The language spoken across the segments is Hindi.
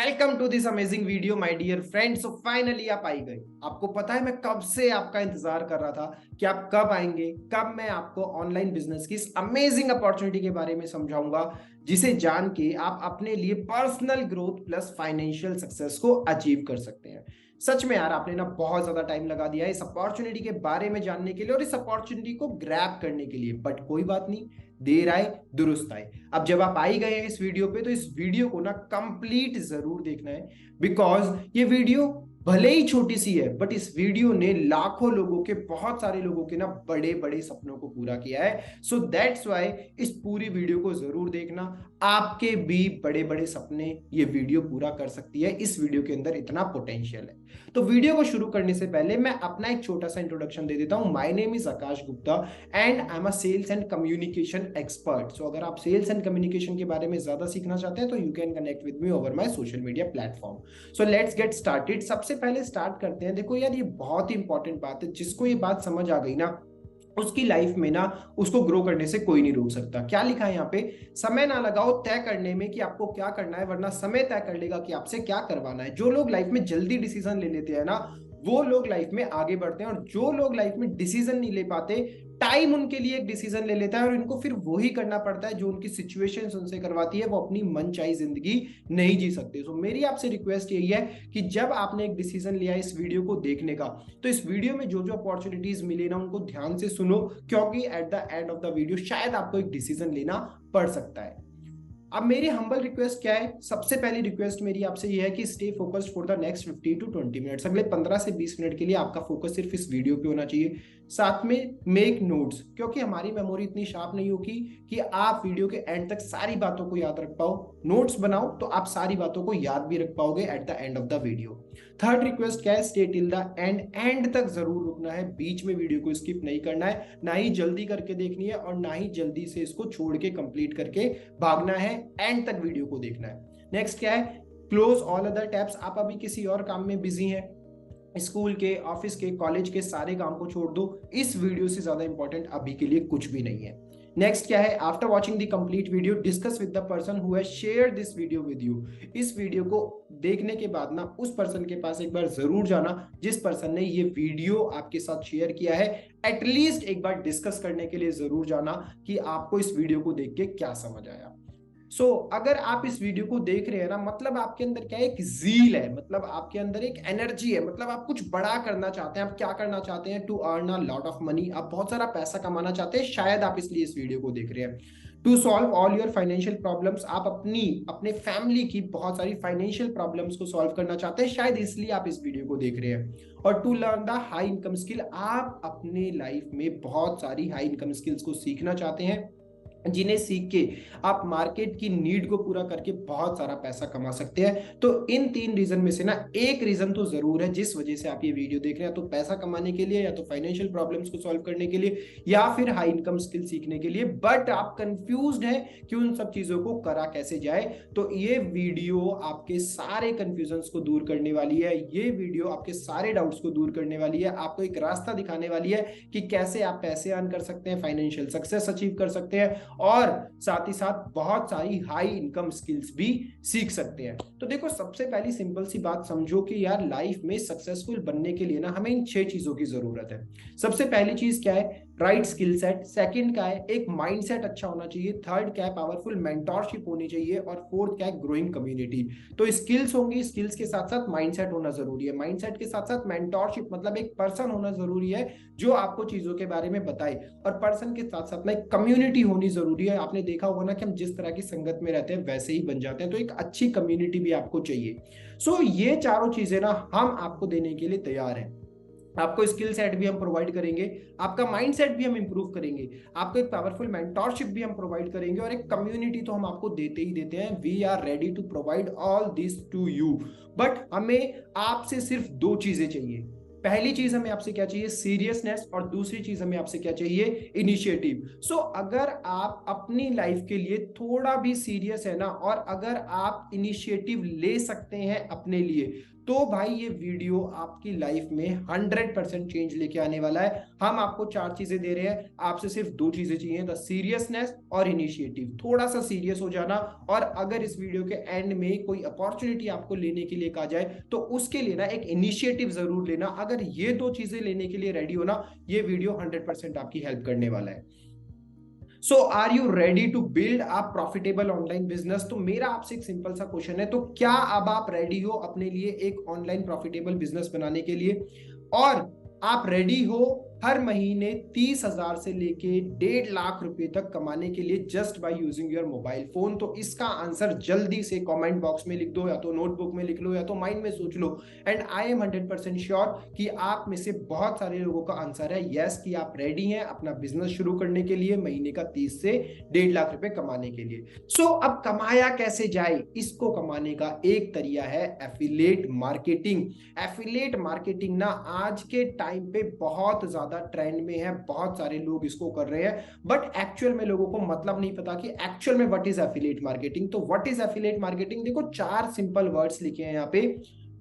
Welcome to this amazing video my dear friends. So finally आप आई गए। आपको पता है मैं कब से आपका इंतजार कर रहा था कि आप कब आएंगे, कब मैं आपको ऑनलाइन बिजनेस की इस अमेजिंग अपॉर्चुनिटी के बारे में समझाऊंगा, जिसे जान के आप अपने लिए personal growth plus financial success को अचीव कर सकते हैं। सच में यार, आपने ना बहुत ज्यादा टाइम लगा दिया है इस अपॉर्चुनिटी के बारे में जानने के लिए और इस अपॉर्चुनिटी को ग्रैब करने के लिए, बट कोई बात नहीं, देर आए दुरुस्त आए। अब जब आप आई गए हैं इस वीडियो पे, तो इस वीडियो को ना कंप्लीट जरूर देखना है, बिकॉज ये वीडियो भले ही छोटी सी है, बट इस वीडियो ने लाखों लोगों के, बहुत सारे लोगों के ना बड़े बड़े सपनों को पूरा किया है। सो दैट्स वाई इस पूरी वीडियो को जरूर देखना। आपके भी बड़े बड़े सपने ये वीडियो पूरा कर सकती है। इस वीडियो के अंदर इतना पोटेंशियल है। तो वीडियो को शुरू करने से पहले मैं अपना एक छोटा सा इंट्रोडक्शन दे देता हूं। My name is Akash Gupta and I am a sales and communication expert. So अगर आप सेल्स एंड कम्युनिकेशन के बारे में ज्यादा सीखना चाहते हैं तो you can connect with me over my social media platform. So let's get started. सबसे पहले स्टार्ट करते हैं। देखो यार, ये बहुत ही इंपॉर्टेंट बात है। जिसको ये बात समझ आ गई ना, उसकी लाइफ में ना उसको ग्रो करने से कोई नहीं रोक सकता। क्या लिखा है यहाँ पे? समय ना लगाओ तय करने में कि आपको क्या करना है, वरना समय तय कर लेगा कि आपसे क्या करवाना है। जो लोग लाइफ में जल्दी डिसीजन ले लेते हैं ना, वो लोग लाइफ में आगे बढ़ते हैं, और जो लोग लाइफ में डिसीजन नहीं ले पाते, टाइम उनके लिए एक डिसीजन ले लेता है और इनको फिर वही करना पड़ता है जो उनकी सिचुएशंस उनसे करवाती है। वो अपनी मनचाही जिंदगी नहीं जी सकते। तो मेरी आपसे रिक्वेस्ट यही है कि जब आपने एक डिसीजन लिया इस वीडियो को देखने का, तो इस वीडियो में जो जो अपॉर्चुनिटीज मिले ना, उनको ध्यान से सुनो, क्योंकि eight the end of the video शायद आपको एक डिसीजन लेना पड़ सकता है। अब मेरी हम्बल रिक्वेस्ट क्या है? सबसे पहली रिक्वेस्ट मेरी आपसे ये है कि stay focused for the next 15 to 20 minutes. अगले 15 से 20 मिनट के लिए आपका फोकस सिर्फ इस वीडियो पे होना चाहिए। साथ में मेक नोट्स, क्योंकि हमारी मेमोरी इतनी शार्प नहीं होगी कि आप वीडियो के एंड तक सारी बातों को याद रख पाओ। नोट्स बनाओ तो आप सारी बातों को याद भी रख पाओगे eight the end of the video. Third request क्या है? Stay till the end, and तक जरूर रुकना है। बीच में वीडियो को स्किप नहीं करना है, ना ही जल्दी करके देखनी है और ना ही जल्दी से इसको छोड़ के कंप्लीट करके भागना है। एंड तक वीडियो को देखना है। नेक्स्ट क्या है? Close all other tabs. आप अभी किसी और काम में बिजी हैं, स्कूल के, ऑफिस के, कॉलेज के सारे काम को छोड़ दो। इस वीडियो से ज्यादा इंपॉर्टेंट अभी के लिए कुछ भी नहीं है। नेक्स्ट क्या है? After watching the complete video discuss with the person who has shared this video with you. इस वीडियो को देखने के बाद ना उस पर्सन के पास एक बार जरूर जाना जिस पर्सन ने ये वीडियो आपके साथ शेयर किया है। एटलीस्ट एक बार डिस्कस करने के लिए जरूर जाना कि आपको इस वीडियो को देख के क्या समझ आया। अगर आप इस वीडियो को देख रहे हैं ना, मतलब आपके अंदर क्या है? एक जील है, मतलब आपके अंदर एक एनर्जी है, मतलब आप कुछ बड़ा करना चाहते हैं। आप क्या करना चाहते हैं? To earn a lot of money. आप बहुत सारा पैसा कमाना चाहते हैं, शायद आप इसलिए इस वीडियो को देख रहे हैं। To solve all your financial problems. आप अपने फैमिली की बहुत सारी फाइनेंशियल प्रॉब्लम्स को सॉल्व करना चाहते हैं, शायद इसलिए आप इस वीडियो को देख रहे हैं। और to learn the high income skill. आप अपने लाइफ में बहुत सारी हाई इनकम स्किल्स को सीखना चाहते हैं, जिन्हें सीख के आप मार्केट की नीड को पूरा करके बहुत सारा पैसा कमा सकते हैं। तो इन तीन रीजन में से ना एक रीजन तो जरूर है जिस वजह से आप ये वीडियो देख रहे हैं, तो पैसा कमाने के लिए, या तो फाइनेंशियल प्रॉब्लम्स को सॉल्व करने के लिए, या फिर हाई इनकम स्किल सीखने के लिए। बट आप कंफ्यूज्ड हैं कि उन सब चीजों को करा कैसे जाए। तो ये वीडियो आपके सारे कंफ्यूजन्स को दूर करने वाली है। ये वीडियो आपके सारे डाउट्स को दूर करने वाली है। आपको एक रास्ता दिखाने वाली है कि कैसे आप पैसे अर्न कर सकते हैं, फाइनेंशियल सक्सेस अचीव कर सकते हैं, और साथ ही साथ बहुत सारी हाई इनकम स्किल्स भी सीख सकते हैं। तो देखो, सबसे पहली सिंपल सी बात समझो कि यार लाइफ में सक्सेसफुल बनने के लिए ना हमें इन 6 चीजों की जरूरत है। सबसे पहली चीज क्या है? Right skill set. सेकंड क्या है? एक माइंडसेट अच्छा होना चाहिए। थर्ड क्या है? पावरफुल मेंटरशिप होनी चाहिए। और फोर्थ क्या है? Growing community. तो स्किल्स होंगी, स्किल्स के साथ साथ माइंडसेट होना जरूरी है। माइंडसेट के साथ साथ मेंटरशिप, मतलब एक पर्सन होना जरूरी है जो आपको चीजों के बारे में बताए। और पर्सन के साथ साथ ना एक कम्युनिटी होनी जरूरी है। आपने देखा होगा ना कि हम जिस तरह की संगत में रहते हैं वैसे ही बन जाते हैं, तो एक अच्छी कम्युनिटी भी आपको चाहिए। ये चारों चीजें ना हम आपको देने के लिए तैयार हैं। आपको स्किल सेट भी हम प्रोवाइड करेंगे, आपका माइंड सेट भी हम इंप्रूव करेंगे, आपको एक पावरफुल मेंटरशिप भी हम प्रोवाइड करेंगे, और एक कम्युनिटी तो हम आपको देते ही देते हैं। We are ready to provide all this to you. But हमें आपसे सिर्फ 2 चीजें चाहिए। पहली चीज हमें आपसे क्या चाहिए? सीरियसनेस। और दूसरी चीज हमें आपसे क्या चाहिए? इनिशिएटिव। अगर आप अपनी लाइफ के लिए थोड़ा भी सीरियस है ना, और अगर आप इनिशिएटिव ले सकते हैं अपने लिए, तो भाई ये वीडियो आपकी लाइफ में 100% चेंज लेके आने वाला है। हम आपको 4 चीजें दे रहे हैं, आपसे सिर्फ 2 चीजें चाहिए, द सीरियसनेस और इनिशिएटिव। थोड़ा सा सीरियस हो जाना, और अगर इस वीडियो के एंड में कोई अपॉर्चुनिटी आपको लेने के लिए कहा जाए तो उसके लिए ना एक इनिशिएटिव जरूर लेना। अगर ये 2 चीजें लेने के लिए रेडी हो ना, ये वीडियो 100% आपकी हेल्प करने वाला है। So are you ready to build a profitable online business? तो मेरा आपसे एक सिंपल सा क्वेश्चन है, तो क्या अब आप रेडी हो अपने लिए एक ऑनलाइन प्रॉफिटेबल बिजनेस बनाने के लिए? और आप रेडी हो हर महीने 30,000 से लेके 1.5 लाख रुपए तक कमाने के लिए just by using your mobile phone? तो इसका आंसर जल्दी से कमेंट बॉक्स में लिख दो, या तो नोटबुक में लिख लो, या तो माइंड में सोच लो। एंड आई एम 100% श्योर कि आप में से बहुत सारे लोगों का आंसर है यस, कि आप रेडी हैं अपना बिजनेस शुरू करने के लिए, महीने का 30 से 1.5 लाख रुपए कमाने के लिए। सो अब कमाया कैसे जाए? इसको कमाने का एक तरीका है एफिलिएट मार्केटिंग। एफिलिएट मार्केटिंग ना आज के टाइम पे बहुत ज्यादा ट्रेंड में है, बहुत सारे लोग इसको कर रहे हैं, बट एक्चुअल में लोगों को मतलब नहीं पता कि एक्चुअल में व्हाट इज एफिलिएट मार्केटिंग। तो व्हाट इज एफिलिएट मार्केटिंग? देखो 4 सिंपल वर्ड्स लिखे हैं यहाँ पे,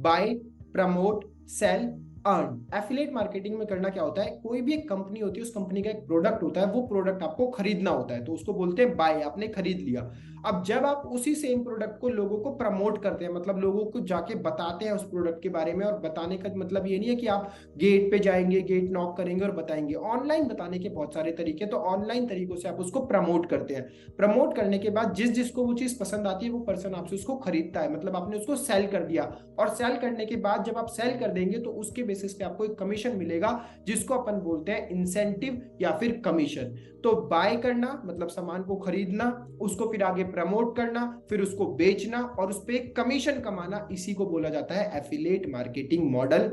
buy, promote, sell, earn. Affiliate marketing में करना क्या होता है, कोई भी एक कंपनी होती है, उस कंपनी का एक प्रोडक्ट होता है, वो प्रोडक्ट आपको खरीदना होता है, तो उसको बोलते हैं बाय, आपने खरीद लिया। अब जब आप उसी सेम प्रोडक्ट को लोगों को प्रमोट करते हैं, मतलब लोगों को जाके बताते हैं उस प्रोडक्ट के बारे में, और बताने का मतलब ये नहीं है कि आप गेट पे जाएंगे, गेट नॉक करेंगे और बताएंगे। ऑनलाइन बताने के बहुत सारे तरीके, तो ऑनलाइन तरीकों से आप उसको प्रमोट करते हैं। प्रमोट करने के बाद जिस जिसको वो चीज पसंद आती है, वो पर्सन आपसे उसको खरीदता है, मतलब आपने उसको सेल कर दिया। और सेल करने के बाद जब आप सेल कर देंगे तो उसके बेसिस पे आपको एक कमीशन मिलेगा, जिसको अपन बोलते हैं इंसेंटिव या फिर कमीशन। तो बाय करना मतलब सामान को खरीदना, उसको फिर आगे प्रमोट करना, फिर उसको बेचना और उस पर एक कमीशन कमाना, इसी को बोला जाता है एफिलिएट मार्केटिंग मॉडल।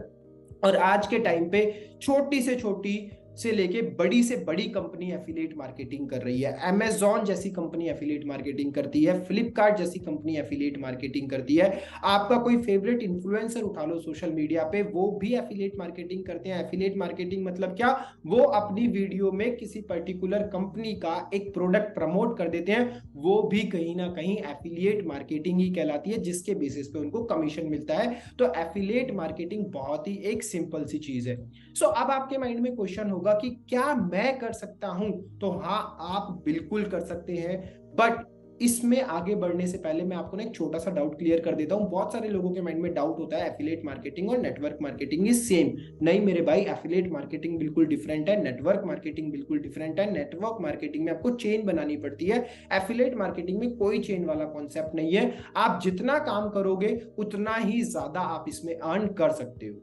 और आज के टाइम पे छोटी से छोटी से लेके बड़ी से बड़ी कंपनी एफिलिएट मार्केटिंग कर रही है। अमेजॉन जैसी कंपनी एफिलिएट मार्केटिंग करती है, फ्लिपकार्ट जैसी कंपनी एफिलिएट मार्केटिंग करती है। आपका कोई फेवरेट इन्फ्लुएंसर उठा लो सोशल मीडिया पे, वो भी एफिलिएट मार्केटिंग करते हैं। एफिलिएट मार्केटिंग मतलब क्या, वो अपनी वीडियो में किसी पर्टिकुलर कंपनी का एक प्रोडक्ट प्रमोट कर देते हैं, वो भी कहीं ना कहीं एफिलिएट मार्केटिंग ही कहलाती है, जिसके बेसिस पे उनको कमीशन मिलता है। तो एफिलिएट मार्केटिंग बहुत ही एक सिंपल सी चीज है। सो अब आपके माइंड में क्वेश्चन होगा कि क्या मैं कर सकता हूं? तो हाँ, आप बिल्कुल कर सकते हैं, बट इसमें आगे बढ़ने से पहले मैं आपको ना एक छोटा सा डाउट क्लियर कर देता हूं। बहुत सारे लोगों के माइंड में डाउट होता है एफिलिएट मार्केटिंग और नेटवर्क मार्केटिंग इज सेम। नहीं मेरे भाई, एफिलिएट मार्केटिंग बिल्कुल डिफरेंट है, नेटवर्क मार्केटिंग बिल्कुल डिफरेंट है। नेटवर्क मार्केटिंग में आपको चेन बनानी पड़ती है, एफिलिएट मार्केटिंग में कोई चेन वाला कॉन्सेप्ट नहीं है। आप जितना काम करोगे उतना ही ज्यादा आप इसमें अर्न कर सकते हो।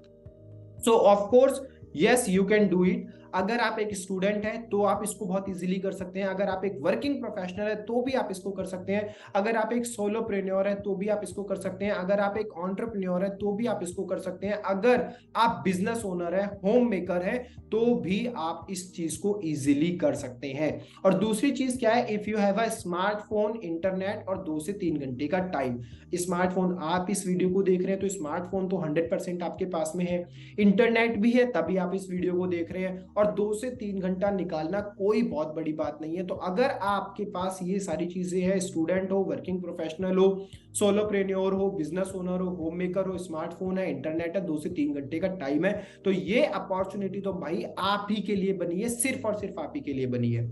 सो of course yes, you can do it. अगर आप एक स्टूडेंट हैं तो आप इसको बहुत इजीली कर सकते हैं। अगर आप एक वर्किंग प्रोफेशनल है तो भी आप इसको कर सकते हैं। अगर आप एक सोलोप्रेन्योर है तो भी आप इसको कर सकते हैं। अगर आप एक एंटरप्रेन्योर है तो भी आप इसको कर सकते हैं। अगर आप बिजनेस ओनर है, होम मेकर है, तो भी आप इस चीज को इजीली कर सकते हैं। और दूसरी चीज क्या है, if you have a smartphone, internet और 2 से 3 घंटे का टाइम। स्मार्टफोन, आप इस वीडियो को देख रहे हैं तो स्मार्टफोन तो 100% आपके पास में है, इंटरनेट भी है तभी आप इस वीडियो को देख रहे हैं, और 2 से 3 घंटा निकालना कोई बहुत बड़ी बात नहीं है। तो अगर आपके पास ये सारी चीजें हैं, स्टूडेंट हो, वर्किंग प्रोफेशनल हो, सोलोप्रेन्योर हो, बिजनेस ओनर हो, होम मेकर हो, स्मार्टफोन है, इंटरनेट है, 2 से 3 घंटे का टाइम है, तो ये अपॉर्चुनिटी तो भाई आप ही के लिए बनी है, सिर्फ और सिर्फ आप ही के लिए बनी है।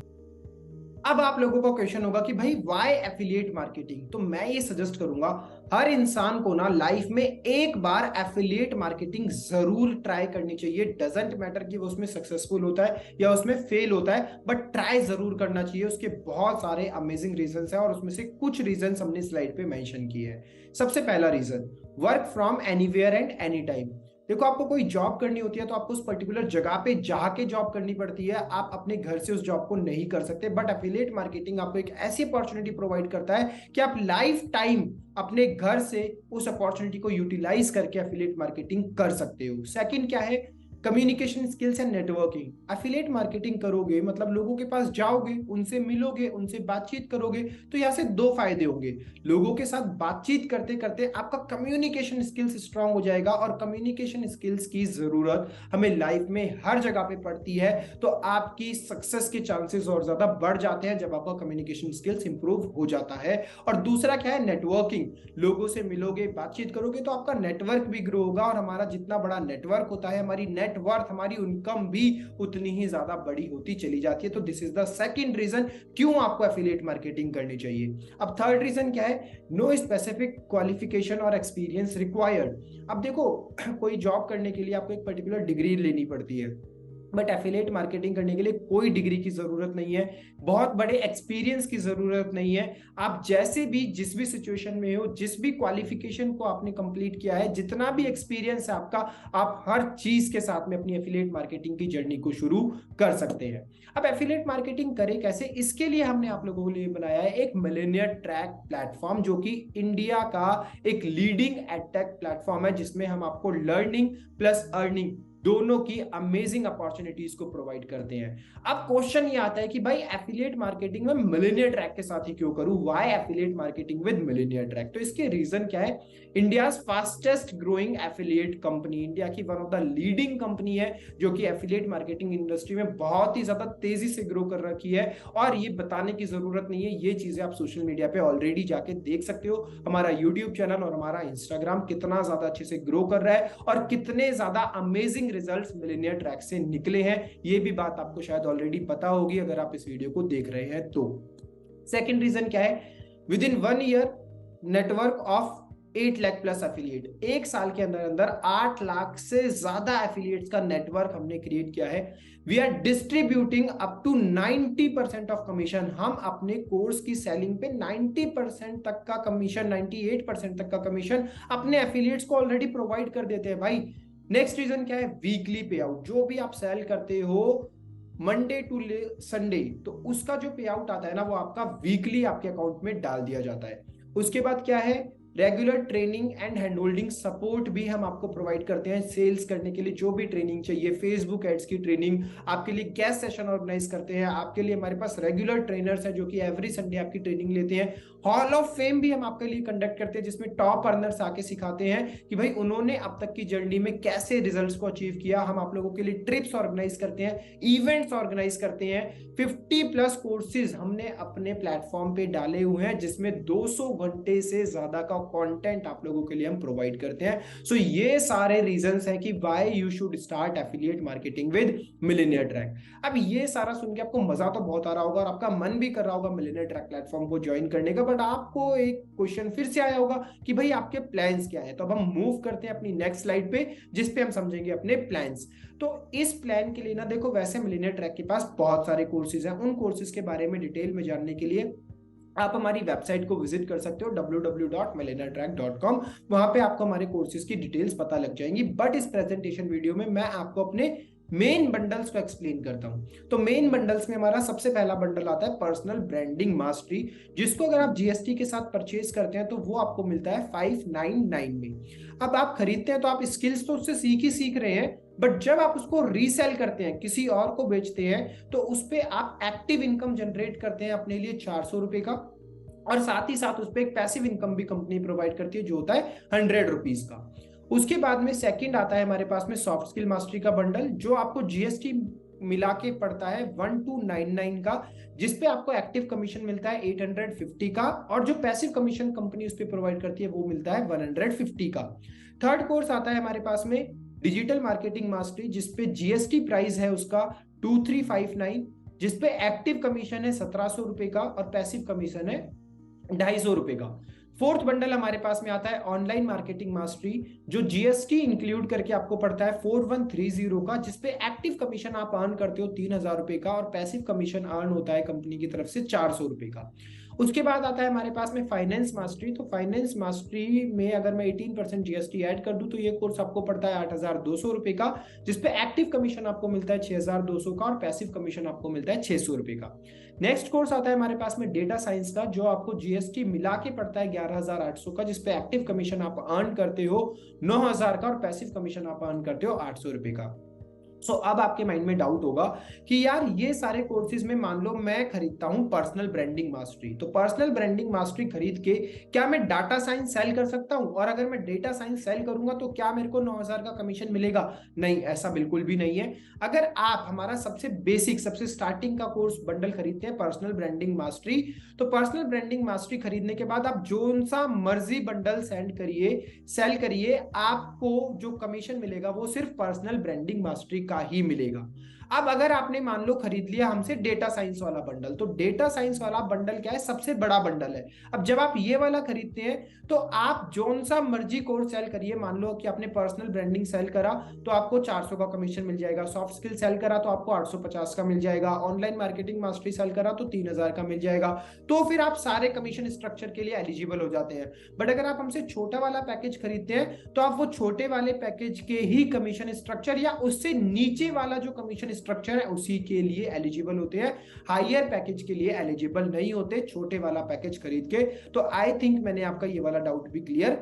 अब आप लोगों का क्वेश्चन होगा कि भाई व्हाई एफिलिएट मार्केटिंग? तो मैं ये सजेस्ट करूंगा हर इंसान को ना लाइफ में एक बार एफिलिएट मार्केटिंग जरूर ट्राई करनी चाहिए। डजंट मैटर कि वो उसमें सक्सेसफुल होता है या उसमें फेल होता है, बट ट्राई जरूर करना चाहिए। उसके बहुत सारे अमेजिंग रीजंस हैं और उसमें से कुछ रीजंस हमने स्लाइड पे मेंशन किए हैं। सबसे पहला reason, work from anywhere and any time. देखो आपको कोई जॉब करनी होती है तो आपको उस पर्टिकुलर जगह पे जाके जॉब करनी पड़ती है, आप अपने घर से उस जॉब को नहीं कर सकते। बट एफिलिएट मार्केटिंग आपको एक ऐसी अपॉर्चुनिटी प्रोवाइड करता है कि आप लाइफ टाइम अपने घर से उस अपॉर्चुनिटी को यूटिलाइज करके एफिलिएट मार्केटिंग कर सकते हो। सेकंड क्या है, communication skills and networking. Affiliate marketing करोगे मतलब लोगों के पास जाओगे, उनसे मिलोगे, उनसे बातचीत करोगे, तो यहाँ से दो फायदे होंगे। लोगों के साथ बातचीत करते करते आपका कम्युनिकेशन स्किल्स स्ट्रांग हो जाएगा, और कम्युनिकेशन स्किल्स की जरूरत हमें लाइफ में हर जगह पे पड़ती है, तो आपकी सक्सेस के चांसेस और ज्यादा बढ़ जाते हैं जब आपका कम्युनिकेशन स्किल्स इंप्रूव हो जाता है। और दूसरा क्या है, नेटवर्किंग। लोगों से मिलोगे, बातचीत करोगे, तो आपका नेटवर्क भी ग्रो होगा, और हमारा जितना बड़ा नेटवर्क होता है, हमारी नेटवर्थ, हमारी इनकम भी उतनी ही ज्यादा बड़ी होती चली जाती है। तो this is the second reason क्यों आपको एफिलिएट मार्केटिंग करनी चाहिए। अब थर्ड रीजन क्या है, नो स्पेसिफिक क्वालिफिकेशन और एक्सपीरियंस रिक्वायर्ड। अब देखो कोई जॉब करने के लिए आपको एक पर्टिकुलर डिग्री लेनी पड़ती है, बट एफिलिएट मार्केटिंग करने के लिए कोई डिग्री की जरूरत नहीं है, बहुत बड़े एक्सपीरियंस की जरूरत नहीं है। आप जैसे भी जिस भी सिचुएशन में हो, जिस भी क्वालिफिकेशन को आपने कंप्लीट किया है, जितना भी एक्सपीरियंस है आपका, आप हर चीज के साथ में अपनी एफिलिएट मार्केटिंग की जर्नी को शुरू कर सकते हैं। अब एफिलिएट मार्केटिंग करें कैसे, इसके लिए हमने आप लोगों के लिए बनाया है एक मिलेनियर ट्रैक प्लेटफॉर्म, जो कि इंडिया का एक लीडिंग एडटेक प्लेटफॉर्म है, जिसमें हम आपको लर्निंग प्लस अर्निंग दोनों की अमेजिंग अपॉर्चुनिटीज को प्रोवाइड करते हैं। अब क्वेश्चन ये आता है कि भाई एफिलिएट मार्केटिंग में मिलेनियर ट्रैक के साथ ही क्यों करूं, why affiliate marketing with millionaire track. तो इसके रीजन क्या है, India fastest growing affiliate company, India की one of the leading company है, जो कि एफिलिएट मार्केटिंग इंडस्ट्री में बहुत ही ज्यादा तेजी से ग्रो कर रखी है। और ये बताने की जरूरत नहीं है, ये चीजें आप सोशल मीडिया पे ऑलरेडी जाके देख सकते हो। हमारा यूट्यूब चैनल और हमारा इंस्टाग्राम कितना ज्यादा अच्छे से ग्रो कर रहा है, और कितने ज्यादा अमेजिंग रिजल्ट्स मिलेनियर ट्रैक से निकले हैं, ये भी बात आपको शायद ऑलरेडी पता होगी अगर आप इस वीडियो को देख रहे हैं तो। सेकंड रीजन क्या है, with in 1 year network of 8 lakh plus affiliate, एक साल के अंदर अंदर 8 लाख से ज्यादा एफिलिएट्स का नेटवर्क हमने क्रिएट किया है। We are distributing up to 90% of commission, हम अपने कोर्स की सेलिंग पे 90% तक का कमीशन, 98% तक का कमीशन अपने एफिलिएट्स को ऑलरेडी प्रोवाइड कर देते हैं भाई। नेक्स्ट रीजन क्या है, वीकली पे आउट। जो भी आप सेल करते हो मंडे टू संडे, तो उसका जो पे आउट आता है ना, वो आपका वीकली आपके अकाउंट में डाल दिया जाता है। उसके बाद क्या है, regular training and hand holding support भी हम आपको प्रोवाइड करते हैं। सेल्स करने के लिए जो भी ट्रेनिंग चाहिए, फेसबुक एड्स की ट्रेनिंग, आपके लिए गेस्ट सेशन ऑर्गेनाइज करते हैं, आपके लिए हमारे पास रेगुलर ट्रेनर्स हैं जो कि एवरी संडे आपकी ट्रेनिंग लेते हैं। हॉल ऑफ फेम भी हम आपके लिए कंडक्ट करते हैं, जिसमें टॉप अर्नर्स आके सिखाते हैं कि भाई उन्होंने अब तक की जर्नी में कैसे रिजल्ट्स को अचीव किया। हम आप लोगों के लिए ट्रिप्स ऑर्गेनाइज करते हैं, इवेंट्स ऑर्गेनाइज करते हैं। 50+ कोर्सेज हमने अपने प्लेटफॉर्म पे डाले हुए हैं, जिसमें 200 घंटे से ज्यादा का कंटेंट आप लोगों के लिए हम प्रोवाइड करते हैं। सो ये सारे रीजंस हैं कि why you should start affiliate marketing with millionaire track. अब ये सारा सुन के आपको मजा तो बहुत आ रहा होगा और आपका मन भी कर रहा होगा मिलेनियर ट्रैक प्लेटफॉर्म को ज्वाइन करने का, बट आपको एक क्वेश्चन फिर से आया होगा कि भाई आपके प्लान्स क्या है। तो अब हम मूव करते हैं अपनी नेक्स्ट स्लाइड पे, जिस पे हम समझेंगे अपने प्लान्स। तो इस प्लान के लिए ना देखो, वैसे मिलेनियर ट्रैक के पास बहुत सारे कोर्सेज हैं, उन कोर्सेज के बारे में डिटेल में जानने के लिए आप हमारी वेबसाइट को विजिट कर सकते हो www.millennialtrack.com। वहां पे आपको हमारे कोर्सेज की डिटेल्स पता लग जाएंगी। बट इस प्रेजेंटेशन वीडियो में मैं आपको अपने मेन बंडल्स को एक्सप्लेन करता हूं। तो मेन बंडल्स में हमारा सबसे पहला बंडल आता है पर्सनल ब्रांडिंग मास्टरी, जिसको अगर आप जीएसटी के साथ परचेज करते हैं तो वो आपको मिलता है 599 में। अब आप खरीदते हैं तो आप स्किल्स तो उससे सीख रहे हैं, बट जब आप उसको रीसेल करते हैं, किसी और को बेचते हैं, तो उस पर आप एक्टिव इनकम जनरेट करते हैं अपने लिए 400 रुपए का, और साथ ही साथ उस पर एक पैसिव इनकम भी कंपनी प्रोवाइड करती है जो होता है 100 रुपीज का। उसके बाद में सेकंड आता है हमारे पास में सॉफ्ट स्किल मास्टरी का बंडल, जो आपको जीएसटी मिला के पड़ता है 1299 का, जिसपे आपको एक्टिव कमीशन मिलता है 850 का, और जो पैसिव कमीशन कंपनी उस पर प्रोवाइड करती है वो मिलता है 150 का। थर्ड कोर्स आता है हमारे पास में डिजिटल मार्केटिंग मास्टरी, जिसपे जीएसटी प्राइस है उसका 2359, जिसपे एक्टिव कमीशन है 1700 रुपए का और पैसिव कमीशन है 250 रुपए का। फोर्थ बंडल हमारे पास में आता है ऑनलाइन मार्केटिंग मास्टरी, जो जीएसटी इंक्लूड करके आपको पड़ता है 4130 का, जिसपे एक्टिव कमीशन आप अर्न करते हो 3000 रुपए का और पैसिव कमीशन अर्न होता है कंपनी की तरफ से 400 रुपए का। उसके बाद आता है हमारे पास में फाइनेंस मास्टरी। तो फाइनेंस मास्टरी में अगर मैं 18% जीएसटी ऐड कर दूं तो ये कोर्स आपको पड़ता है 8200 रुपए का, जिसपे एक्टिव कमीशन आपको मिलता है 6200 का और पैसिव कमीशन आपको मिलता है 600 रुपए का। नेक्स्ट कोर्स आता है हमारे पास में डेटा साइंस का, जो आपको जीएसटी मिला के पड़ता है 11800 का, जिसपे एक्टिव कमीशन आप अर्न करते हो 9000 का और पैसिव कमीशन आप अर्न करते हो 800 रुपए का। अब आपके माइंड में डाउट होगा कि यार ये सारे कोर्सेज में मान लो मैं खरीदता हूं पर्सनल ब्रांडिंग मास्टरी, तो पर्सनल ब्रांडिंग मास्टरी खरीद के क्या मैं डाटा साइंस सेल कर सकता हूं? और अगर मैं डेटा साइंस सेल करूंगा तो क्या मेरे को 9,000 का कमीशन मिलेगा? नहीं, ऐसा बिल्कुल भी नहीं है। अगर आप हमारा सबसे बेसिक, सबसे स्टार्टिंग का कोर्स बंडल खरीदते हैं पर्सनल ब्रांडिंग मास्टरी, तो पर्सनल ब्रांडिंग मास्टरी खरीदने के बाद आप जो सा मर्जी बंडल सेल करिए, आपको जो कमीशन मिलेगा वो सिर्फ पर्सनल ब्रांडिंग मास्टरी का ही मिलेगा। अब अगर आपने मान लो खरीद लिया हमसे डेटा साइंस वाला बंडल, तो डेटा साइंस वाला बंडल क्या है? सबसे बड़ा बंडल है। अब जब आप ये वाला खरीदते हैं तो आप जोन सा मर्जी कोर्स सेल करिए, मान लो कि आपने पर्सनल ब्रांडिंग सेल करा तो आपको 400 का कमीशन मिल जाएगा, सॉफ्ट स्किल सेल करा तो आपको 850 का मिल जाएगा, ऑनलाइन मार्केटिंग मास्टरी सेल करा तो 3,000 का मिल जाएगा। तो फिर आप सारे कमीशन स्ट्रक्चर के लिए एलिजिबल हो जाते हैं। बट अगर आप हमसे छोटा वाला पैकेज खरीदते हैं तो आप वो छोटे वाले पैकेज के ही कमीशन स्ट्रक्चर या उससे नीचे वाला जो कमीशन स्ट्रक्चर है उसी के लिए एलिजिबल होते हैं, हायर पैकेज के लिए एलिजिबल नहीं होते छोटे वाला पैकेज खरीद के। तो आई थिंक मैंने आपका ये वाला डाउट भी क्लियर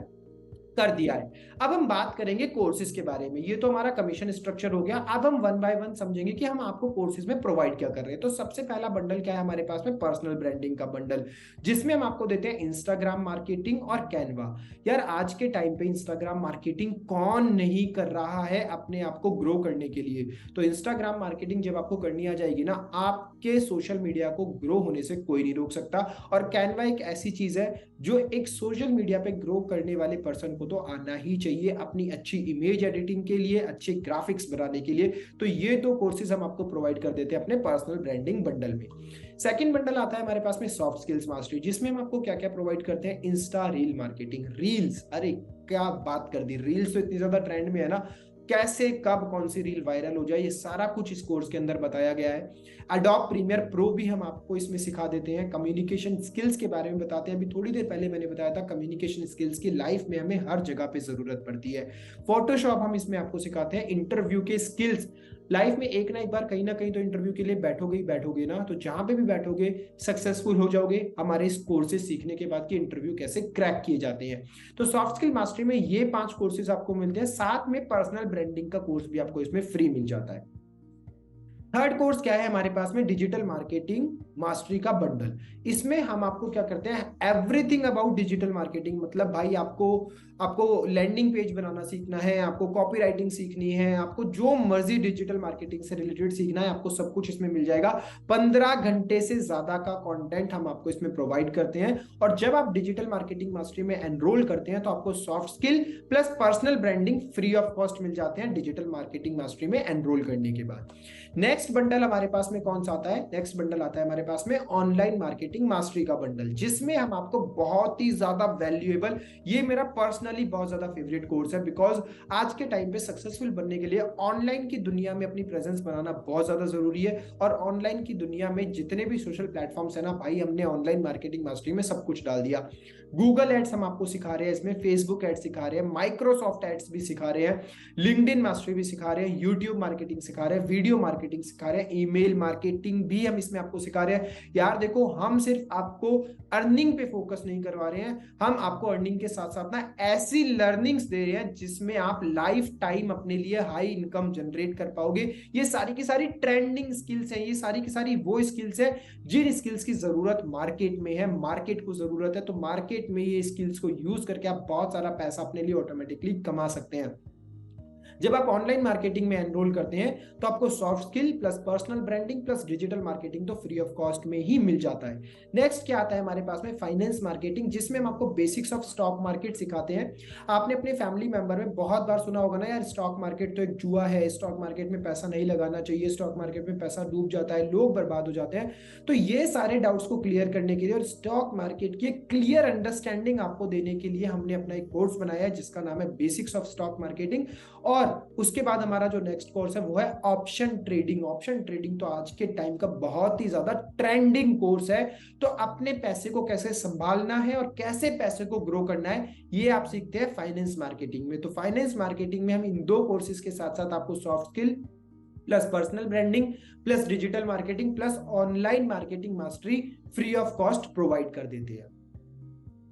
कर दिया है। अब हम बात करेंगे कोर्सेज के बारे में। ये तो हमारा कमीशन स्ट्रक्चर हो गया। अब हम वन बाय वन समझेंगे कि हम आपको कोर्सेज में प्रोवाइड क्या कर रहे हैं। तो सबसे पहला बंडल क्या है हमारे पास में? पर्सनल ब्रांडिंग का बंडल, जिसमें हम आपको देते हैं इंस्टाग्राम मार्केटिंग और कैनवा। यार आज के टाइम पे इंस्टाग्राम मार्केटिंग कौन नहीं कर रहा है अपने आप को ग्रो करने के लिए? तो इंस्टाग्राम मार्केटिंग जब आपको करनी आ जाएगी ना, आपके सोशल मीडिया को ग्रो होने से कोई नहीं रोक सकता। और कैनवा एक ऐसी चीज है जो एक सोशल मीडिया पे ग्रो करने वाले पर्सन को तो आना ही चाहिए अपनी अच्छी इमेज एडिटिंग के लिए, अच्छे ग्राफिक्स बनाने के लिए। तो ये दो कोर्सेज हम आपको प्रोवाइड कर देते हैं अपने पर्सनल ब्रांडिंग बंडल में। सेकंड बंडल आता है हमारे पास में सॉफ्ट स्किल्स मास्टरी, जिसमें हम आपको क्या क्या प्रोवाइड करते हैं? Insta reel marketing. रील्स, अरे क्या बात कर दी, रील्स तो इतनी ज्यादा ट्रेंड में है ना, कैसे कब कौन सी रील वायरल हो जाए ये सारा कुछ इस कोर्स के अंदर बताया गया है। एडोब प्रीमियर प्रो भी हम आपको इसमें सिखा देते हैं। कम्युनिकेशन स्किल्स के बारे में बताते हैं। अभी थोड़ी देर पहले मैंने बताया था कम्युनिकेशन स्किल्स की लाइफ में हमें हर जगह पे जरूरत पड़ती है। फोटोशॉप हम इसमें आपको सिखाते हैं। इंटरव्यू के स्किल्स, लाइफ में एक ना एक बार कहीं ना कहीं तो इंटरव्यू के लिए बैठोगे ही बैठोगे ना, तो जहां पे भी बैठोगे सक्सेसफुल हो जाओगे हमारे इस कोर्सेज सीखने के बाद कि इंटरव्यू कैसे क्रैक किए जाते हैं। तो सॉफ्ट स्किल मास्टरी में ये 5 कोर्सेज आपको मिलते हैं, साथ में पर्सनल ब्रांडिंग का कोर्स भी आपको इसमें फ्री मिल जाता है। थर्ड कोर्स क्या है हमारे पास में? डिजिटल मार्केटिंग मास्टरी का बंडल। इसमें हम आपको क्या करते हैं? Everything about digital marketing. मतलब भाई आपको आपको लैंडिंग पेज बनाना सीखना है, आपको कॉपी राइटिंग सीखनी है, आपको जो मर्जी डिजिटल मार्केटिंग से रिलेटेड सीखना है, आपको सब कुछ इसमें मिल जाएगा। 15 घंटे से ज्यादा का कंटेंट हम आपको इसमें प्रोवाइड करते हैं। और जब आप डिजिटल मार्केटिंग मास्टरी में एनरोल करते हैं तो आपको soft skill plus personal branding free of cost मिल जाते हैं डिजिटल मार्केटिंग मास्टरी में एनरोल करने के बाद। नेक्स्ट बंडल हमारे पास में कौन सा आता है? नेक्स्ट बंडल आता है हमारे पास में ऑनलाइन मार्केटिंग मास्टरी का बंडल, जिसमें हम आपको बहुत ही ज्यादा वैल्यूएबल, ये मेरा पर्सनली बहुत ज्यादा फेवरेट कोर्स है, बिकॉज आज के टाइम पे सक्सेसफुल बनने के लिए ऑनलाइन की दुनिया में अपनी प्रेजेंस बनाना बहुत ज्यादा जरूरी है। और ऑनलाइन की दुनिया में जितने भी सोशल प्लेटफॉर्म्स है ना भाई, हमने ऑनलाइन मार्केटिंग मास्टरी में सब कुछ डाल दिया। गूगल एड्स हम आपको सिखा रहे हैं इसमें, फेसबुक एड्स सिखा रहे हैं, माइक्रोसॉफ्ट एड्स भी सिखा रहे हैं, लिंक्डइन मास्टरी भी सिखा रहे हैं, यूट्यूब मार्केटिंग सिखा रहे हैं, वीडियो मार्केटिंग सिखा रहे हैं, ईमेल मार्केटिंग भी हम इसमें आपको सिखा रहे हैं। यार देखो, हम सिर्फ आपको अर्निंग पे फोकस नहीं करवा रहे हैं, हम आपको अर्निंग के साथ साथ ना ऐसी लर्निंग्स दे रहे हैं जिसमें आप लाइफ टाइम अपने लिए हाई इनकम जनरेट कर पाओगे। ये सारी की सारी ट्रेंडिंग स्किल्स हैं, ये सारी की सारी वो स्किल्स हैं जिन स्किल्स की जरूरत मार्केट में है, मार्केट को जरूरत है। तो मार्केट में ये स्किल्स को यूज करके आप बहुत सारा पैसा अपने लिए ऑटोमेटिकली कमा सकते हैं। जब आप ऑनलाइन मार्केटिंग में एनरोल करते हैं तो आपको soft skill plus personal branding plus digital marketing तो फ्री ऑफ कॉस्ट में ही मिल जाता है। नेक्स्ट क्या आता है हमारे पास में? फाइनेंस मार्केटिंग, जिसमें हम आपको बेसिक्स ऑफ स्टॉक मार्केट सिखाते हैं। आपने अपने फैमिली मेंबर में बहुत बार सुना होगा ना, यार स्टॉक मार्केट तो एक जुआ है, स्टॉक मार्केट में पैसा नहीं लगाना चाहिए, स्टॉक मार्केट में पैसा डूब जाता है, लोग बर्बाद हो जाते हैं। तो ये सारे डाउट्स को क्लियर करने के लिए और स्टॉक मार्केट की क्लियर अंडरस्टैंडिंग आपको देने के लिए हमने अपना एक कोर्स बनाया है जिसका नाम है बेसिक्स ऑफ स्टॉक मार्केटिंग। और उसके बाद हमारा जो नेक्स्ट कोर्स है वो है ऑप्शन ट्रेडिंग। ऑप्शन ट्रेडिंग तो आज के टाइम का बहुत ही ज्यादा ट्रेंडिंग कोर्स है। तो अपने पैसे को कैसे संभालना है और कैसे पैसे को ग्रो करना है, ये आप सीखते हैं फाइनेंस मार्केटिंग में। तो फाइनेंस मार्केटिंग में हम इन दो कोर्सेज के साथ साथ आपको soft skill plus personal branding plus digital marketing plus online marketing mastery free of cost provide कर देते हैं।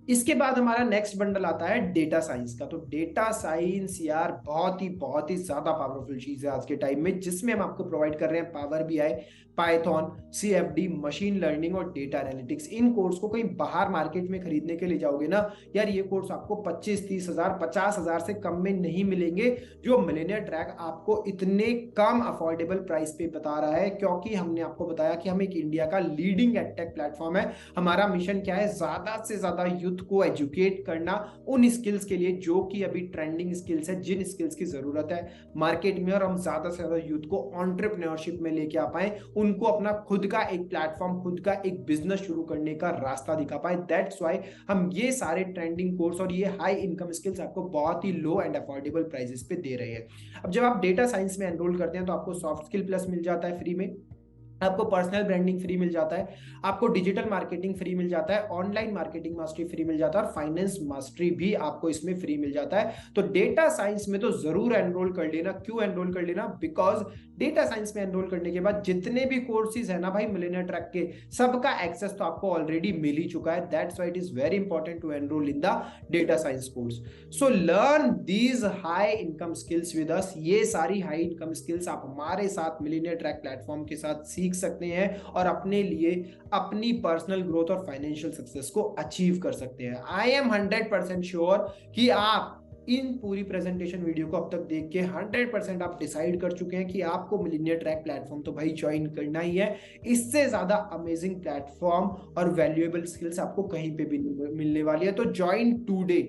इसके बाद हमारा नेक्स्ट बंडल आता है डेटा साइंस का। तो डेटा साइंस यार बहुत ही ज्यादा पावरफुल चीज है आज के टाइम में, जिसमें हम आपको प्रोवाइड कर रहे हैं power BI, Python, CFD, machine learning और डेटा एनालिटिक्स। इन कोर्स को कहीं बाहर मार्केट में खरीदने के लिए जाओगे ना यार, ये कोर्स आपको 25-30 हजार 50 हजार से कम में नहीं मिलेंगे, जो मिलेनियर ट्रैक आपको इतने कम अफोर्डेबल प्राइस पे बता रहा है। क्योंकि हमने आपको बताया कि हम एक इंडिया का लीडिंग एडटेक प्लेटफॉर्म है। हमारा मिशन क्या है, ज्यादा से ज्यादा यूथ को एजुकेट करना उन स्किल्स के लिए जो कि अभी ट्रेंडिंग स्किल्स है, जिन स्किल्स की जरूरत है मार्केट में, और हम ज्यादा से ज्यादा यूथ को एंटरप्रेन्योरशिप में लेके आ पाए, उनको अपना खुद का एक प्लेटफॉर्म, खुद का एक बिजनेस शुरू करने का रास्ता दिखा पाए। दैट्स व्हाई हम ये सारे ट्रेंडिंग कोर्स और ये हाई इनकम स्किल्स आपको बहुत ही लो एंड अफोर्डेबल प्राइसेस पे दे रहे हैं। अब जब आप डेटा साइंस में एनरोल करते हैं तो आपको सॉफ्ट स्किल प्लस मिल जाता है फ्री में, आपको पर्सनल ब्रांडिंग फ्री मिल जाता है, आपको डिजिटल मार्केटिंग फ्री मिल जाता है, ऑनलाइन मार्केटिंग मास्टरी फ्री मिल जाता है, और फाइनेंस मास्टरी भी आपको इसमें फ्री मिल जाता है। तो डेटा साइंस में तो जरूर एनरोल कर लेना। क्यों एनरोल कर लेना? बिकॉज डेटा साइंस में एनरोल करने के बाद जितने भी कोर्सेज है ना भाई मिलेनियर ट्रैक के, सबका एक्सेस तो आपको ऑलरेडी मिल ही चुका है। That's why it is very important to enrol in the data science course. So learn these high income skills with us. ये सारी हाई इनकम स्किल्स आप हमारे साथ मिलेनियर ट्रैक प्लेटफॉर्म के साथ सीख सकते हैं और अपने लिए अपनी पर्सनल ग्रोथ और फाइनेंशियल सक्सेस को अचीव कर सकते हैं। आई एम 100% श्योर कि आप इन पूरी प्रेजेंटेशन वीडियो को अब तक देख के 100% आप डिसाइड कर चुके हैं कि आपको मिलेनियर ट्रैक प्लेटफॉर्म तो भाई ज्वाइन करना ही है। इससे ज्यादा अमेजिंग प्लेटफॉर्म और वैल्यूएबल स्किल्स आपको कहीं पे भी मिलने वाली है। तो ज्वाइन टुडे।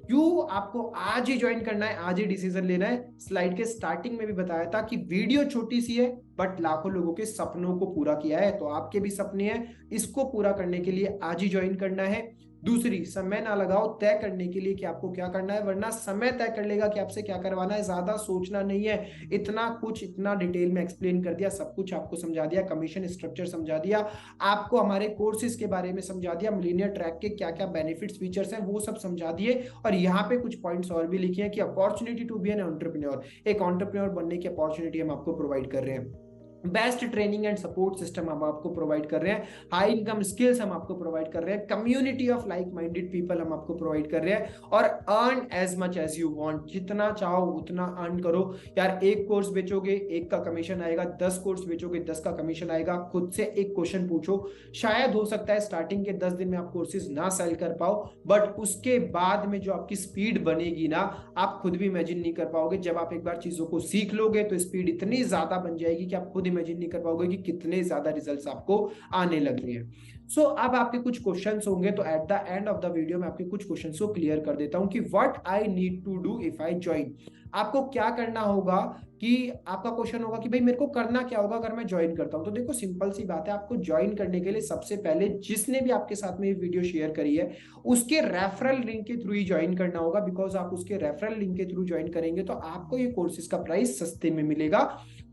क्यों आपको आज ही ज्वाइन करना है, आज ही डिसीजन लेना है? स्लाइड के स्टार्टिंग में भी बताया था कि वीडियो छोटी सी है बट लाखों लोगों के सपनों को पूरा किया है। तो आपके भी सपने हैं, इसको पूरा करने के लिए आज ही ज्वाइन करना है। दूसरी, समय ना लगाओ तय करने के लिए कि आपको क्या करना है, वरना समय तय कर लेगा कि आपसे क्या करवाना है। ज्यादा सोचना नहीं है। इतना कुछ इतना डिटेल में एक्सप्लेन कर दिया, सब कुछ आपको समझा दिया, कमीशन स्ट्रक्चर समझा दिया, आपको हमारे कोर्सेज के बारे में समझा दिया, मिलेनियर ट्रैक के क्या क्या बेनिफिट्स फीचर्स हैं वो सब समझा दिए। और यहाँ पे कुछ पॉइंट्स और भी लिखे हैं कि opportunity to be an entrepreneur, एक एंटरप्रेन्योर बनने की अपॉर्चुनिटी हम आपको प्रोवाइड कर रहे हैं। Best training and support system हम आपको प्रोवाइड कर रहे हैं, हाई इनकम स्किल्स हम आपको प्रोवाइड कर रहे हैं, community of like minded people हम आपको प्रोवाइड कर रहे हैं, और earn as much as you want. जितना चाहो उतना अर्न करो यार। एक कोर्स बेचोगे एक का कमीशन आएगा, 10 कोर्स बेचोगे 10 का कमीशन आएगा। खुद से एक क्वेश्चन पूछो, शायद हो सकता है स्टार्टिंग के 10 दिन में आप कोर्सेज ना सेल कर पाओ, बट उसके बाद में जो आपकी स्पीड बनेगी ना, आप खुद भी इमेजिन नहीं कर पाओगे। जब आप एक बार चीजों को सीख लोगे तो स्पीड इतनी ज्यादा बन जाएगी कि आप खुद इमेजिन नहीं कर पाओगे कि कितने ज्यादा रिजल्ट्स आपको आने लग रहे हैं। सो अब आपके कुछ क्वेश्चंस होंगे, तो eight the end of the video मैं आपके कुछ क्वेश्चंस को क्लियर कर देता हूं कि what I need to do if I join. आपको क्या करना होगा कि आपका क्वेश्चन होगा कि भाई मेरे को करना क्या होगा अगर मैं ज्वाइन करता हूं। तो देखो सिंपल सी बात है, आपको ज्वाइन करने के लिए सबसे पहले जिसने भी आपके साथ में ये वीडियो शेयर करी है उसके रेफरल लिंक के थ्रू ही ज्वाइन करना होगा। बिकॉज आप उसके रेफरल लिंक के थ्रू ज्वाइन करेंगे तो आपको ये कोर्सेज का प्राइस सस्ते में मिलेगा,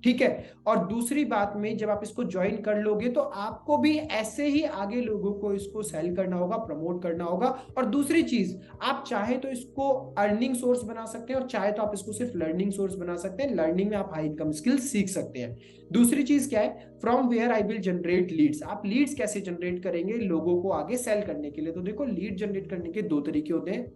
ठीक है। और दूसरी बात में, जब आप इसको ज्वाइन कर लोगे तो आपको भी ऐसे ही आगे लोगों को इसको सेल करना होगा, प्रमोट करना होगा। और दूसरी चीज, आप चाहे तो इसको अर्निंग सोर्स बना सकते हैं और चाहे तो आप इसको सिर्फ लर्निंग सोर्स बना सकते हैं। लर्निंग में आप हाई इनकम स्किल्स सीख सकते हैं। दूसरी चीज क्या है, from where I will generate leads. आप लीड्स कैसे जनरेट करेंगे लोगों को आगे सेल करने के लिए? तो देखो लीड जनरेट करने के दो तरीके होते हैं,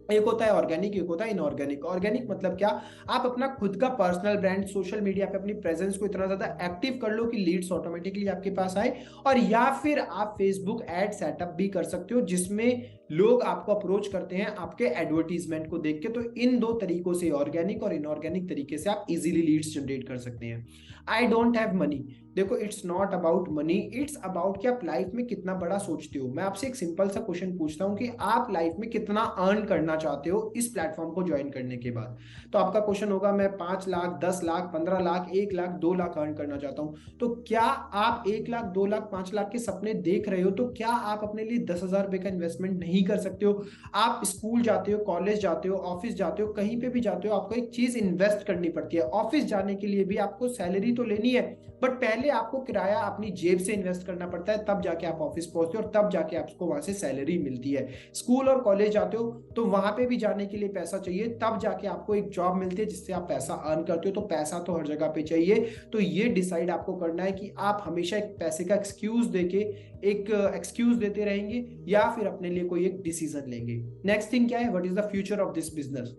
एक होता है ऑर्गेनिक, एक होता है इनऑर्गेनिक। ऑर्गेनिक मतलब क्या, आप अपना खुद का पर्सनल ब्रांड सोशल मीडिया पे अपनी प्रेजेंस को इतना ज्यादा एक्टिव कर लो कि लीड्स ऑटोमेटिकली आपके पास आए। और या फिर आप फेसबुक एड सेटअप भी कर सकते हो जिसमें लोग आपको अप्रोच करते हैं आपके एडवर्टीजमेंट को देख के। तो इन दो तरीकों से, ऑर्गेनिक और इनऑर्गेनिक तरीके से आप इजीली लीड्स जनरेट कर सकते हैं। आई डोंट हैव मनी, देखो it's not about money, it's about कि आप लाइफ में कितना बड़ा सोचते हो। मैं आपसे एक सिंपल सा क्वेश्चन पूछता हूं कि आप लाइफ में कितना अर्न करना चाहते हो इस प्लेटफॉर्म को ज्वाइन करने के बाद? तो आपका क्वेश्चन होगा मैं 5 लाख, 10 लाख, 15 लाख, 1 लाख, 2 लाख अर्न करना चाहता हूं। तो क्या आप 1 लाख, 2 लाख, 5 लाख के सपने देख रहे हो? तो क्या आप अपने लिए 10,000 रुपए का इन्वेस्टमेंट नहीं कर सकते हो? आप स्कूल जाते हो, कॉलेज जाते हो, ऑफिस जाते हो, कहीं पे भी जाते हो, आपको एक चीज इन्वेस्ट करनी पड़ती है। ऑफिस जाने के लिए भी आपको सैलरी तो लेनी है, बट पहले आपको किराया अपनी जेब से इन्वेस्ट करना पड़ता है, तब जाके आप ऑफिस पहुंचते हो और तब जाके आपको वहां से सैलरी मिलती है। स्कूल और कॉलेज जाते हो तो वहां पे भी जाने के लिए पैसा चाहिए, तब जाके आपको एक जॉब मिलती है जिससे आप पैसा अर्न करते हो। तो पैसा तो हर जगह पे चाहिए। तो ये डिसाइड आपको करना है कि आप हमेशा एक पैसे का एक्सक्यूज देके एक एक्सक्यूज देते रहेंगे या फिर अपने लिए कोई एक डिसीजन लेंगे। नेक्स्ट थिंग क्या है, what is the future of this business.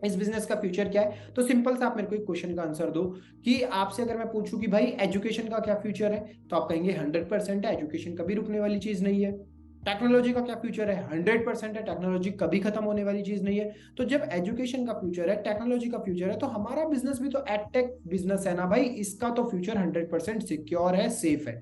इस बिजनेस का फ्यूचर क्या है? तो सिंपल सा आप मेरे को एक क्वेश्चन का आंसर दो कि आपसे अगर मैं पूछूं कि भाई एजुकेशन का क्या फ्यूचर है, तो आप कहेंगे 100% है, एजुकेशन कभी रुकने वाली चीज नहीं है। टेक्नोलॉजी का क्या फ्यूचर है? 100% है, टेक्नोलॉजी कभी खत्म होने वाली चीज नहीं है। तो जब एजुकेशन का फ्यूचर है, टेक्नोलॉजी का फ्यूचर है, तो हमारा बिजनेस भी तो एडटेक बिजनेस है ना भाई, इसका तो फ्यूचर 100% सिक्योर है, सेफ है।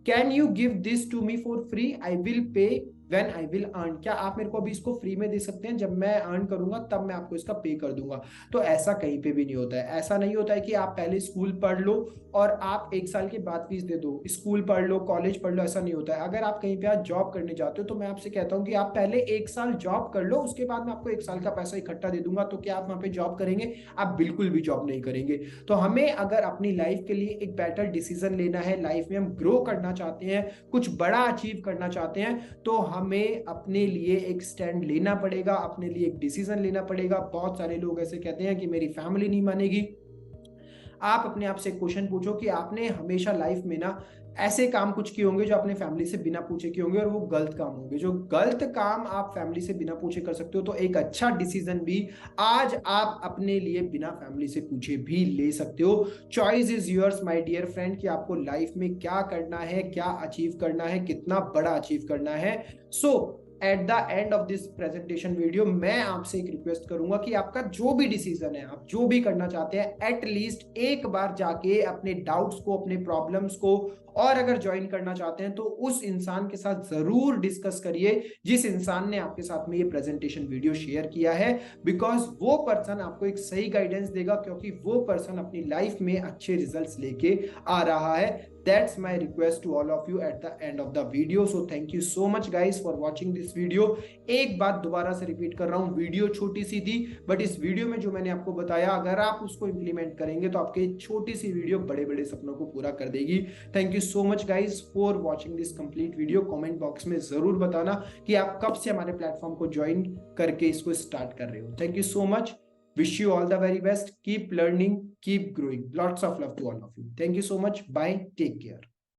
Can you give this to me for free, I will pay when I will earn. क्या आप मेरे को अभी इसको फ्री में दे सकते हैं? जब मैं अर्न करूंगा तब मैं आपको इसका पे कर दूंगा। तो ऐसा कहीं पे भी नहीं होता है। ऐसा नहीं होता है कि आप पहले स्कूल पढ़ लो और आप 1 साल के बाद फीस दे दो, स्कूल पढ़ लो कॉलेज पढ़ लो, ऐसा नहीं होता है। अगर आप कहीं पे आज जॉब करने जाते हो तो मैं आपसे कहता हूँ कि आप पहले 1 साल जॉब कर लो, उसके बाद मैं आपको 1 साल का पैसा इकट्ठा दे दूंगा। तो क्या आप वहां पे जॉब करेंगे? आप बिल्कुल भी जॉब नहीं करेंगे। तो हमें अगर अपनी लाइफ के लिए एक बेटर डिसीजन लेना है, लाइफ में हम ग्रो करना चाहते हैं, कुछ बड़ा अचीव करना चाहते हैं, तो हमें अपने लिए एक स्टैंड लेना पड़ेगा, अपने लिए एक डिसीजन लेना पड़ेगा। बहुत सारे लोग ऐसे कहते हैं कि मेरी फैमिली नहीं मानेगी। आप अपने आप से क्वेश्चन पूछो कि आपने हमेशा लाइफ में ना ऐसे काम कुछ किए होंगे जो अपने फैमिली से बिना पूछे किए होंगे और वो गलत काम होंगे। जो गलत काम आप फैमिली से बिना पूछे कर सकते हो, तो एक अच्छा डिसीजन भी आज आप अपने लिए बिना फैमिली से पूछे भी ले सकते हो। Choice is yours my dear friend, कि आपको लाइफ में क्या करना है, क्या अचीव करना है, कितना बड़ा अचीव करना है। So at the end of this presentation video मैं आपसे एक रिक्वेस्ट करूंगा कि आपका जो भी डिसीजन है, आप जो भी करना चाहते हैं, एटलीस्ट एक बार जाके अपने डाउट्स को, अपने प्रॉब्लम्स को, और अगर ज्वाइन करना चाहते हैं तो उस इंसान के साथ जरूर डिस्कस करिए जिस इंसान ने आपके साथ में ये प्रेजेंटेशन वीडियो शेयर किया है। बिकॉज वो पर्सन आपको एक सही गाइडेंस देगा, क्योंकि वो पर्सन अपनी लाइफ में अच्छे रिजल्ट्स लेके आ रहा है। That's my request to all of you at the end of the video. So thank you so much guys for watching this video. एक बात दोबारा से रिपीट कर रहा हूं, वीडियो छोटी सी थी, बट इस वीडियो में जो मैंने आपको बताया, अगर आप उसको इंप्लीमेंट करेंगे तो आपके छोटी सी वीडियो बड़े बड़े सपनों को पूरा कर देगी। Thank you so much guys for watching this complete video. Comment box में जरूर बताना कि आप कब से हमारे प्लेटफॉर्म को ज्वाइन करके इसको स्टार्ट कर रहे हो। Thank you so much. Wish you all the very best. Keep learning, keep growing. Lots of love to all of you. Thank you so much. Bye. Take care.